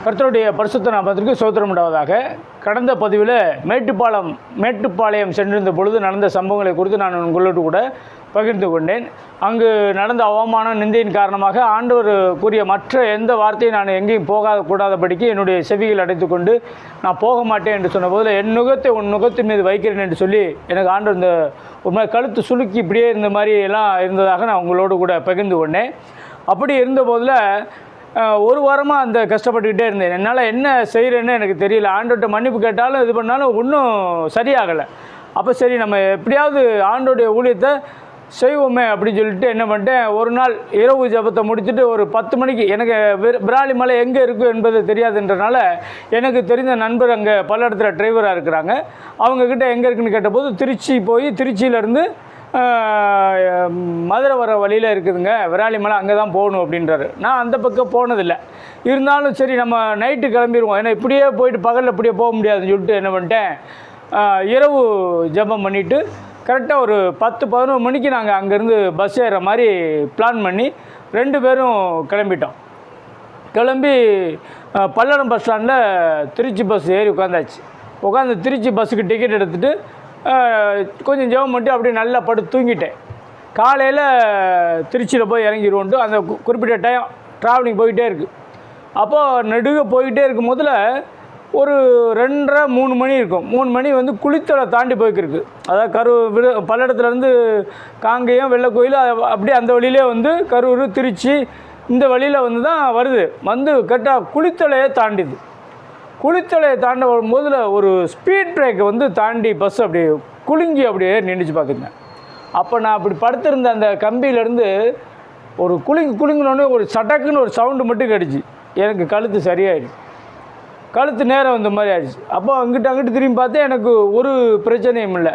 கர்த்தருடைய பரிசுத்த நாமத்திற்கு ஸ்தோத்திரம் உண்டாவதாக. கடந்த பதிவில் மேட்டுப்பாளையம் சென்றிருந்த பொழுது நடந்த சம்பவங்களை குறித்து நான் உங்களோடு கூட பகிர்ந்து கொண்டேன். அங்கு நடந்த அவமானம் நிந்தையின் காரணமாக ஆண்டவர் கூறிய மற்ற எந்த வார்த்தையும் நான் எங்கேயும் கூடாதபடிக்கு என்னுடைய செவிகள் அடைத்து கொண்டு நான் போக மாட்டேன் என்று சொன்ன போதில் என் நுகத்தை உன் நுகத்தின் மீது வைக்கிறேன் என்று சொல்லி எனக்கு ஆண்டவர் இந்த ஒரு மாதிரி கழுத்து சுலுக்கி இப்படியே இருந்த மாதிரி எல்லாம் இருந்ததாக நான் உங்களோடு கூட பகிர்ந்து கொண்டேன். அப்படி இருந்த போதில் ஒரு வாரமாக அந்த கஷ்டப்பட்டுக்கிட்டே இருந்தேன். என்னால் என்ன செய்கிறேன்னு எனக்கு தெரியல. ஆண்டோட்ட மன்னிப்பு கேட்டாலும் இது பண்ணாலும் ஒன்றும் சரியாகலை. அப்போ சரி, நம்ம எப்படியாவது ஆண்டோடைய ஊழியத்தை செய்வோமே அப்படின்னு சொல்லிட்டு என்ன பண்ணிட்டேன், ஒரு நாள் இரவு ஜபத்தை முடிச்சுட்டு ஒரு 10 மணிக்கு, எனக்கு விராலிமலை எங்கே இருக்குது என்பது தெரியாதுன்றனால எனக்கு தெரிந்த நண்பர் அங்கே பல்லடத்தில் டிரைவராக இருக்கிறாங்க. அவங்கக்கிட்ட எங்கே இருக்குதுன்னு கேட்டபோது திருச்சி போய் திருச்சியிலேருந்து மதுரை வர வழியில் இருக்குதுங்க விராலிமலை, அங்கே தான் போகணும் அப்படின்றாரு. நான் அந்த பக்கம் போனதில்லை. இருந்தாலும் சரி நம்ம நைட்டு கிளம்பிடுவோம், ஏன்னா இப்படியே போயிட்டு பகலில் இப்படியே போக முடியாதுன்னு சொல்லிட்டு என்ன பண்ணிட்டேன், இரவு ஜபம் பண்ணிவிட்டு கரெக்டாக ஒரு 10-11 மணிக்கு நாங்கள் அங்கேருந்து பஸ் ஏறுற மாதிரி பிளான் பண்ணி 2 பேரும் கிளம்பிட்டோம். கிளம்பி பல்லடம் பஸ் ஸ்டாண்டில் திருச்சி பஸ் ஏறி உட்காந்து திருச்சி பஸ்ஸுக்கு டிக்கெட் எடுத்துகிட்டு கொஞ்சம் ஜெபம் பண்ணிட்டு அப்படியே நல்லா படுத்து தூங்கிட்டேன். காலையில் திருச்சியில் போய் இறங்கிடுவோன்ட்டு அந்த குறிப்பிட்ட டைம் ட்ராவலிங் போய்கிட்டே இருக்குது. அப்போது நெடுக போய்கிட்டே இருக்கும் போதில் ஒரு 2:30-3 மணி இருக்கும். 3 மணி வந்து குளித்தலை தாண்டி போய்க்கிருக்கு. அதாவது பல்லடத்துலேருந்து காங்கேயம் வெள்ளக்கோயில் அப்படியே அந்த வழியிலே வந்து கரூர் திருச்சி இந்த வழியில் வந்து தான் வருது. வந்து கரெக்டாக குளித்தலையே தாண்டிது. குளித்தலையை தாண்ட வரும்போதில் ஒரு ஸ்பீட் பிரேக்கை வந்து தாண்டி பஸ் அப்படியே குலுங்கி அப்படியே நின்றுச்சு பார்த்துங்க. அப்போ நான் அப்படி படுத்திருந்த அந்த கம்பியிலேருந்து ஒரு குலுங்கினோடனே ஒரு சட்டக்குன்னு ஒரு சவுண்டு மட்டும் கிடச்சி எனக்கு கழுத்து சரியாயிடுச்சு. கழுத்து நேரம் வந்த மாதிரி ஆயிடுச்சு. அப்போ அங்கிட்டு திரும்பி பார்த்தா எனக்கு ஒரு பிரச்சனையும் இல்லை.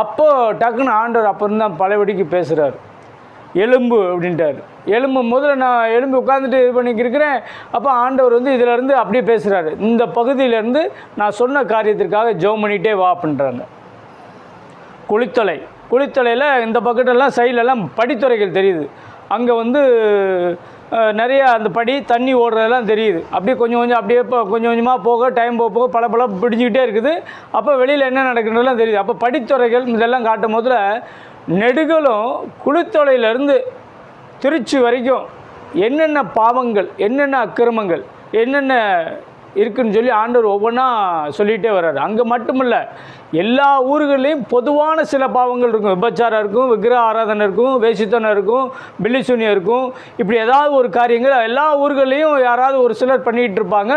அப்போது டக்குன்னு ஆண்டவர் அப்போ இருந்தால் பழையபடிக்கு பேசுகிறார். எலும்பு அப்படின்ட்டார். எலும்பு முதல்ல நான் எலும்பு உட்காந்துட்டு இது பண்ணிக்கிருக்கிறேன். அப்போ ஆண்டவர் வந்து இதிலேருந்து அப்படியே பேசுகிறாரு, இந்த பகுதியிலேருந்து நான் சொன்ன காரியத்திற்காக ஜெபம் பண்ணிகிட்டே வா அப்படின்றாங்க. குளித்தலையில் இந்த பக்கத்தெல்லாம் சைட்லெல்லாம் படித்துறைகள் தெரியுது. அங்கே வந்து நிறைய அந்த படி தண்ணி ஓடுறதெல்லாம் தெரியுது. அப்படியே கொஞ்சம் அப்படியே இப்போ கொஞ்சம் கொஞ்சமாக போக டைம் போக பல பிடிச்சிக்கிட்டே இருக்குது. அப்போ வெளியில் என்ன நடக்குன்றதெல்லாம் தெரியுது. அப்போ படித்துறைகள் இதெல்லாம் காட்டும் போதில் நெடுகளும் குளித்தலையிலேருந்து திருச்சி வரைக்கும் என்னென்ன பாவங்கள், என்னென்ன அக்கிரமங்கள், என்னென்ன இருக்குதுன்னு சொல்லி ஆண்டவர் ஒவ்வொன்றா சொல்லிகிட்டே வர்றாரு. அங்கே மட்டுமில்லை, எல்லா ஊர்களையும் பொதுவான சில பாவங்கள் இருக்கும். விபச்சாரம் இருக்கும், விக்கிரக ஆராதனை இருக்கும், வேசித்தனம் இருக்கும், பில்லிசூனியம் இருக்கும். இப்படி ஏதாவது ஒரு காரியங்கள் எல்லா ஊர்களையும் யாராவது ஒரு சிலர் பண்ணிகிட்டு இருப்பாங்க.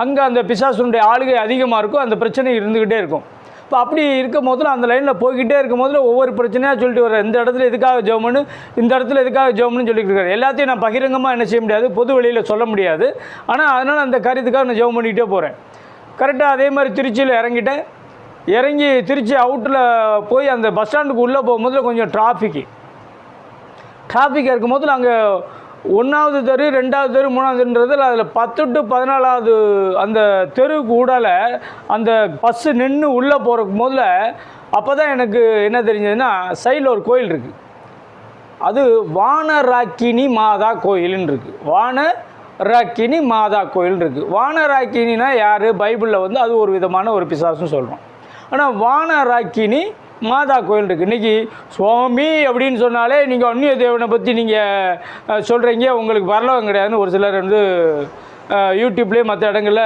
அங்கே அந்த பிசாசுனுடைய ஆளுகை அதிகமாக இருக்கும். அந்த பிரச்சனை இருந்துக்கிட்டே இருக்கும். இப்போ அப்படி இருக்கும் போதில் அந்த லைனில் போய்கிட்டே இருக்கும் போதில் ஒவ்வொரு பிரச்சனையாக சொல்லிட்டு வர்றேன். இந்த இடத்துல எதுக்காக ஜெபம்னு, இந்த இடத்துல எதுக்காக ஜெபம்னு சொல்லிட்டு இருக்காரு. எல்லாத்தையும் நான் பகிரங்கமாக என்ன செய்ய முடியாது, பொது வெளியில் சொல்ல முடியாது. ஆனால் அதனால் அந்த காரியத்துக்காக நான் ஜெபம் பண்ணிக்கிட்டே போகிறேன். கரெக்டாக அதே மாதிரி திருச்சியில் இறங்கி திருச்சி அவுட்டில் போய் அந்த பஸ் ஸ்டாண்டுக்கு உள்ளே போகும்போதில் கொஞ்சம் டிராஃபிக்காக இருக்கும் போதில் அங்கே 1வது தெரு 2வது தெரு 3வது தெருன்றதில் அதில் 10 to 14வது அந்த தெருவுக்கு ஊடால அந்த பஸ்ஸு நின்று உள்ளே போகிறக்கு போதில் அப்போ தான் எனக்கு என்ன தெரிஞ்சதுன்னா, சைடில் ஒரு கோயில் இருக்குது. அது வானராக்கினி மாதா கோயில்னு இருக்குது. வானராக்கினி மாதா கோயில் இருக்குது. வானராக்கினா யார்? பைபிளில் வந்து அது ஒரு விதமான ஒரு பிசாசுன்னு சொல்கிறோம். ஆனால் வானராக்கினி மாதா கோயில் இருக்குது. இன்றைக்கி சுவாமி அப்படின்னு சொன்னாலே நீங்கள் அந்நிய தேவனை பற்றி நீங்கள் சொல்கிறீங்க, உங்களுக்கு பரலோகம் கிடையாதுன்னு ஒரு சிலர் வந்து யூடியூப்லேயே மற்ற இடங்களில்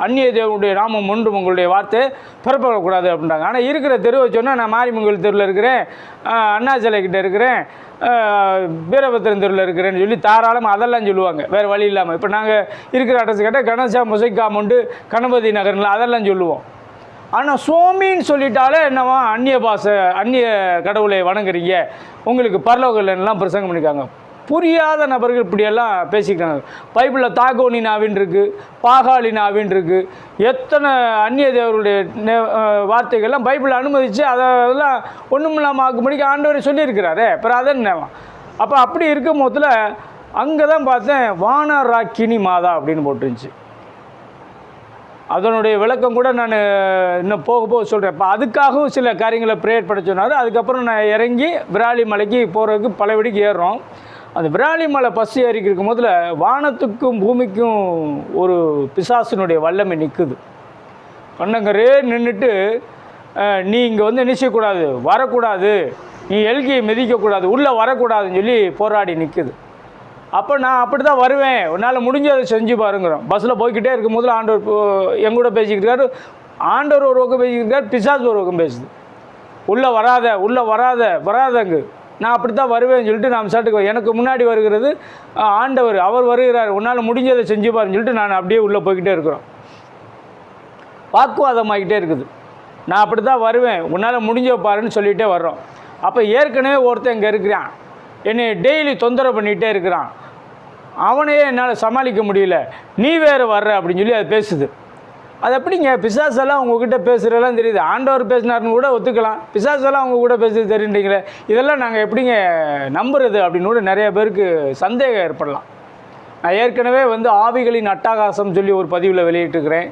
அந்நிய தேவனுடைய நாமம் ஒன்றும் உங்களுடைய வார்த்தை பிறப்படக்கூடாது அப்படின்றாங்க. ஆனால் இருக்கிற தெருவை சொன்னால் நான் மாரிமங்கல் தெருவில் இருக்கிறேன், அண்ணா சிலைக்கிட்ட இருக்கிறேன், வீரபத்திரன் தெருவில் இருக்கிறேன்னு சொல்லி தாராளமாக அதெல்லாம் சொல்லுவாங்க, வேறு வழி இல்லாமல். இப்போ நாங்கள் இருக்கிற அட்ரஸ் கேட்டால் கணேசா மொசைக் காம்பவுண்டு கணபதி நகரில் அதெல்லாம் சொல்லுவோம். ஆனால் சுவாமின்னு சொல்லிட்டாலே என்னவா, அந்நிய கடவுளை வணங்குறீங்க, உங்களுக்கு பரலோகம்லாம் பிரசங்கம் பண்ணியிருக்காங்க. புரியாத நபர்கள் இப்படியெல்லாம் பேசிக்கிறாங்க. பைபிளில் தாகோனி நாவின் இருக்குது, பாகாளி நாவின் இருக்குது, எத்தனை அந்நிய தேவருடைய வார்த்தைகள்லாம் பைபிளில் அனுமதித்து அதெல்லாம் ஒன்றும் இல்லாமல் ஆக்கும்படிக்கு ஆண்டவரை சொல்லியிருக்கிறாரே. அப்புறம் அதை என்ன? அப்போ அப்படி இருக்கும் போதில் அங்கே தான் பார்த்தேன் வானராக்கினி மாதா அப்படின்னு போட்டுருந்துச்சு. அதனுடைய விளக்கம் கூட நான் இன்னும் போக சொல்கிறேன். இப்போ அதுக்காகவும் சில காரியங்களை ப்ரேயர் பண்ண சொன்னார். அதுக்கப்புறம் நான் இறங்கி விராலிமலைக்கு போகிறதுக்கு பழையபடிக்கு ஏறுறோம். அந்த விராலிமலை பசி ஏறிக்கு இருக்கும் போதில் வானத்துக்கும் பூமிக்கும் ஒரு பிசாசினுடைய வல்லமை நிற்குது. கண்ணங்கரே நின்றுட்டு நீ இங்கே வந்து என்ன செய்யக்கூடாது, வரக்கூடாது, நீ எல்கையை மிதிக்கக்கூடாது, உள்ளே வரக்கூடாதுன்னு சொல்லி போராடி நிற்குது. அப்போ நான் அப்படி தான் வருவேன், உன்னால் முடிஞ்சதை செஞ்சு பாருங்கிறோம். பஸ்ஸில் போய்கிட்டே இருக்கும் போதில் ஆண்டவர் எங்கூட பேசிக்கிட்டு இருக்காரு. ஆண்டவர் ஒரு பக்கம் பேசிக்கிட்டு இருக்காரு, பிசாசு ஒரு பக்கம் பேசுது. உள்ளே வராத, உள்ளே வராதங்க. நான் அப்படி தான் வருவேன்னு சொல்லிட்டு நான் சாட்டுக்கு எனக்கு முன்னாடி வருகிறது ஆண்டவர், அவர் வருகிறார், உன்னால் முடிஞ்சதை செஞ்சு பாருன்னு சொல்லிட்டு நான் அப்படியே உள்ளே போய்கிட்டே இருக்கிறோம். வாக்குவாதமாகிட்டே இருக்குது. நான் அப்படி தான் வருவேன், உன்னால் முடிஞ்ச பாருன்னு சொல்லிகிட்டே வர்றோம். அப்போ ஏற்கனவே ஒருத்தன் இங்கே இருக்கிறான், என்னை டெய்லி தொந்தரவு பண்ணிகிட்டே இருக்கிறான், அவனையே என்னால் சமாளிக்க முடியல, நீ வேறு வர்ற அப்படின்னு சொல்லி அது பேசுது. அது எப்படிங்க, பிசாசெல்லாம் உங்ககிட்ட பேசுகிறதெல்லாம் தெரியுது, ஆண்டவர் பேசினார்னு கூட ஒத்துக்கலாம், பிசாசெல்லாம் அவங்க கூட பேசுறது தெரியுன்றீங்களே, இதெல்லாம் நாங்கள் எப்படிங்க நம்புறது அப்படின்னு கூட நிறைய பேருக்கு சந்தேகம் ஏற்படலாம். நான் ஏற்கனவே வந்து ஆவிகளின் அட்டகாசம் சொல்லி ஒரு பதிவில் வெளியிட்டிருக்கிறேன்.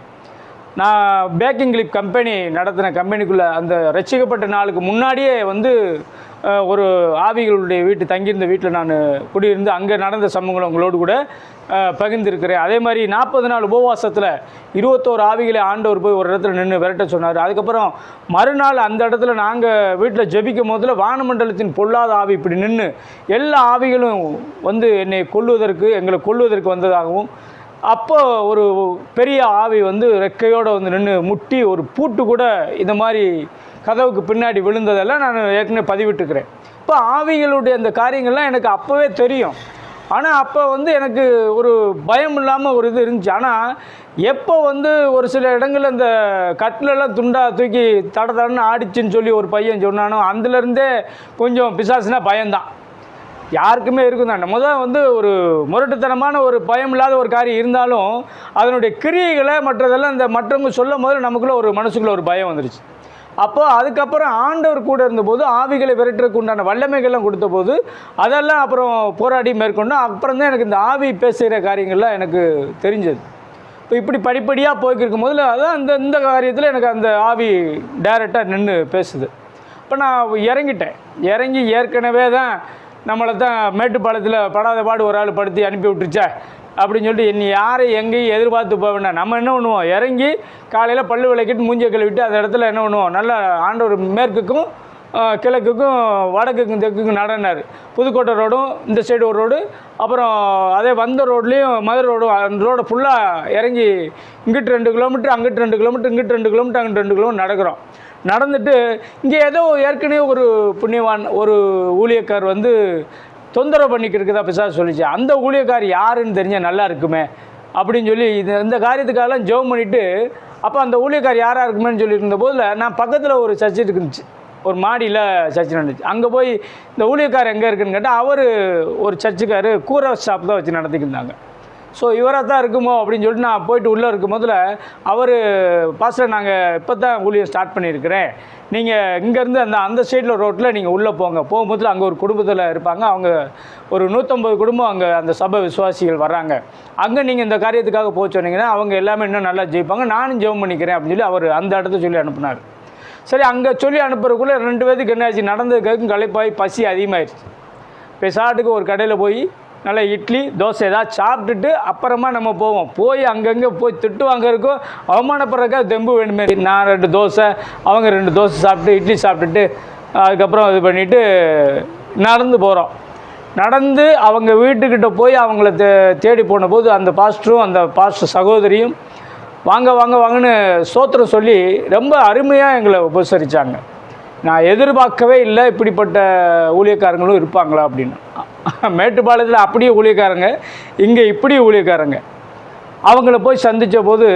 நான் பேக்கிங் கிளிப் கம்பெனி நடத்தின கம்பெனிக்குள்ளே அந்த ரசிக்கப்பட்ட நாளுக்கு முன்னாடியே வந்து ஒரு ஆவிகளுடைய வீட்டு தங்கியிருந்த வீட்டில் நான் குடியிருந்து அங்கே நடந்த சம்பவங்களை உங்களோடு கூட பகிர்ந்துருக்கிறேன். அதே மாதிரி 40 நாள் உபவாசத்தில் 21 ஆவிகளை ஆண்டவர் போய் ஒரு இடத்துல நின்று விரட்ட சொன்னார். அதுக்கப்புறம் மறுநாள் அந்த இடத்துல நாங்கள் வீட்டில் ஜெபிக்கும் போதில் வானமண்டலத்தின் பொல்லாத ஆவி இப்படி நின்று எல்லா ஆவிகளும் வந்து எங்களை கொல்லுவதற்கு வந்ததாகவும், அப்போ ஒரு பெரிய ஆவி வந்து ரெக்கையோடு வந்து நின்று முட்டி ஒரு பூட்டு கூட இந்த மாதிரி கதவுக்கு பின்னாடி விழுந்ததெல்லாம் நான் ஏற்கனவே பதிவிட்டுருக்கிறேன். இப்போ ஆவிகளுடைய அந்த காரியங்கள்லாம் எனக்கு அப்போவே தெரியும். ஆனால் அப்போ வந்து எனக்கு ஒரு பயம் இல்லாமல் ஒரு இது இருந்துச்சு. ஆனால் எப்போ வந்து ஒரு சில இடங்களில் இந்த கட்டிலெல்லாம் துண்டாக தூக்கி தடன்னு ஆடிச்சுன்னு சொல்லி ஒரு பையன் சொன்னானோ, அதுலேருந்தே கொஞ்சம் பிசாசுனா பயம்தான், யாருக்குமே இருக்கும் தான். வந்து ஒரு முரட்டுத்தனமான ஒரு பயம் இல்லாத ஒரு காரியம் இருந்தாலும் அதனுடைய கிரியைகளை மற்றதெல்லாம் இந்த மற்றவங்க சொல்லும் போது நமக்குள்ளே ஒரு மனசுக்குள்ளே ஒரு பயம் வந்துருச்சு. அப்போது அதுக்கப்புறம் ஆண்டவர் கூட இருந்தபோது ஆவிகளை விரட்டுறதுக்கு உண்டான வல்லமைகள்லாம் கொடுத்த போது அதெல்லாம் அப்புறம் போராடி மேற்கொண்டோம். அப்புறம் தான் எனக்கு இந்த ஆவி பேசுகிற காரியங்கள்லாம் எனக்கு தெரிஞ்சது. இப்போ இப்படி படிப்படியாக போய்க்கிருக்கும் போதில் அதான் இந்த காரியத்தில் எனக்கு அந்த ஆவி டைரெக்டாக நின்று பேசுது. இப்போ நான் இறங்கி ஏற்கனவே தான் நம்மளை தான் மேட்டுப்பாளையத்தில் படாத பாடு ஒரு ஆள் படுத்தி அனுப்பி விட்டுருச்சா அப்படின்னு சொல்லிட்டு என்னை யாரை எங்கேயும் எதிர்பார்த்து போக வேண்டாம். நம்ம என்ன பண்ணுவோம், இறங்கி காலையில் பல்லு விளக்கிட்டு மூஞ்சியை கழுவிட்டு அந்த இடத்துல என்ன பண்ணுவோம், நல்லா ஆண்டவர் மேற்குக்கும் கிழக்குக்கும் வடக்குக்கும் தெற்குக்கும் நடனார். புதுக்கோட்டை ரோடும் இந்த சைடு ஒரு ரோடு, அப்புறம் அதே வந்த ரோட்லேயும் மதுரை ரோடும், அந்த ரோடை ஃபுல்லாக இறங்கி இங்கிட்டு 2 கிலோமீட்டர், அங்கிட்டு 2 கிலோமீட்டர், இங்கிட்டு 2 கிலோமீட்டர், அங்கிட்டு 2 கிலோமீட்டர் நடக்கிறோம். நடந்துட்டு இங்கே ஏதோ ஏற்கனவே ஒரு புண்ணியவான் ஒரு ஊழியக்கார் வந்து தொந்தரவு பண்ணிக்கிருக்குதா பிசாசு சொல்லிச்சு. அந்த ஊழியக்கார் யாருன்னு தெரிஞ்சால் நல்லா இருக்குமே அப்படின்னு சொல்லி இந்த காரியத்துக்காகலாம் ஜெபம் பண்ணிவிட்டு, அப்போ அந்த ஊழியக்கார் யாராக இருக்குமேன்னு சொல்லியிருந்த போதில் நான் பக்கத்தில் ஒரு சர்ச்சு இருந்துச்சு, ஒரு மாடியில் சர்ச்சு நடந்துச்சு. அங்கே போய் இந்த ஊழியக்கார் எங்கே இருக்குன்னு கேட்டால் அவர் ஒரு சர்ச்சுக்கார் கூரை ஷாப் தான் வச்சு நடத்திக்கிருந்தாங்க. ஸோ இவராக தான் இருக்குமோ அப்படின்னு சொல்லிட்டு நான் போயிட்டு உள்ளே இருக்கும் போதில் அவர் பாஸ்டர் நாங்கள் இப்போ தான் ஊழியம் ஸ்டார்ட் பண்ணியிருக்கிறேன், நீங்கள் இங்கேருந்து அந்த சைடில் ரோட்டில் நீங்கள் உள்ளே போகும்போதில் அங்கே ஒரு குடும்பத்தில் இருப்பாங்க, அவங்க ஒரு 150 குடும்பம் அங்கே அந்த சபை விசுவாசிகள் வர்றாங்க, அங்கே நீங்கள் இந்த காரியத்துக்காக போக சொன்னீங்கன்னா அவங்க எல்லாமே இன்னும் நல்லா ஜெயிப்பாங்க, நானும் ஜெபம் பண்ணிக்கிறேன் அப்படின்னு சொல்லி அவர் அந்த இடத்த சொல்லி அனுப்புனார். சரி, அங்கே சொல்லி அனுப்புறதுக்குள்ளே 2 பேருக்கு என்ன ஆச்சு, நடந்ததுக்காக களைப்பாகி பசி அதிகமாகிடுச்சு. பெசாட்டுக்கு ஒரு கடையில் போய் நல்லா இட்லி தோசை ஏதாவது சாப்பிட்டுட்டு அப்புறமா நம்ம போய் அங்கங்கே போய் திட்டு வாங்க இருக்கோம், அவமானப்படுறதுக்காக தெம்பு வேணுமே. நான் 2 தோசை, அவங்க 2 தோசை சாப்பிட்டு இட்லி சாப்பிட்டுட்டு அதுக்கப்புறம் இது பண்ணிவிட்டு நடந்து போகிறோம். நடந்து அவங்க வீட்டுக்கிட்ட போய் அவங்கள தேடி போன போது அந்த பாஸ்டரும் அந்த பாஸ்டர் சகோதரியும் வாங்கன்னு சோத்திரம் சொல்லி ரொம்ப அருமையாக எங்களை உபசரித்தாங்க. நான் எதிர்பார்க்கவே இல்லை இப்படிப்பட்ட ஊழியக்காரங்களும் இருப்பாங்களா அப்படின்னு. மேட்டுப்பாளையத்தில் அப்படியே ஊழியக்காரங்க, இங்கே இப்படி ஊழியக்காரங்க. அவங்கள போய் சந்தித்த போது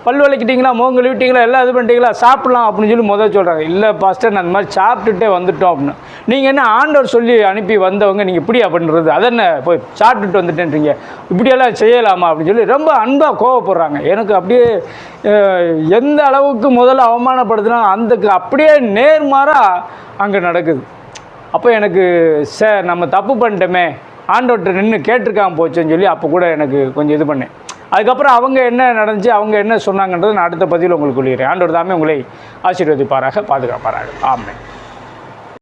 பல் விளக்கிட்டீங்களா, முகம் கழுவிட்டீங்களா, எல்லாம் இது பண்ணிட்டீங்களா, சாப்பிட்லாம் அப்படின்னு சொல்லி முதல் சொல்கிறாங்க. இல்லை பாஸ்டர் நான் அந்த மாதிரி சாப்பிட்டுட்டே வந்துட்டோம் அப்படின்னு. நீங்கள் என்ன ஆண்டவர் சொல்லி அனுப்பி வந்தவங்க, நீங்கள் இப்படியா பண்ணுறது, அதென்ன போய் சாப்பிட்டுட்டு வந்துட்டேன்றீங்க, இப்படியெல்லாம் செய்யலாமா அப்படின்னு சொல்லி ரொம்ப அன்பாக கோவப்படுறாங்க. எனக்கு அப்படியே எந்த அளவுக்கு முதல்ல அவமானப்படுத்தினா அதுக்கு அப்படியே நேர்மாறாக அங்கே நடக்குது. அப்போ எனக்கு நம்ம தப்பு பண்ணிட்டோமே, ஆண்டவர்கிட்ட நின்று கேட்டிருக்காம போச்சுன்னு சொல்லி அப்போ கூட எனக்கு கொஞ்சம் இது பண்ணேன். அதுக்கப்புறம் அவங்க என்ன நடந்துச்சு, அவங்க என்ன சொன்னாங்கன்றது நான் அடுத்த பதிவில் உங்களுக்கு சொல்லிடுறேன். ஆண்டவர் தாமே உங்களை ஆசீர்வதிப்பாராக, பாதுகாப்பாராக. ஆமென்.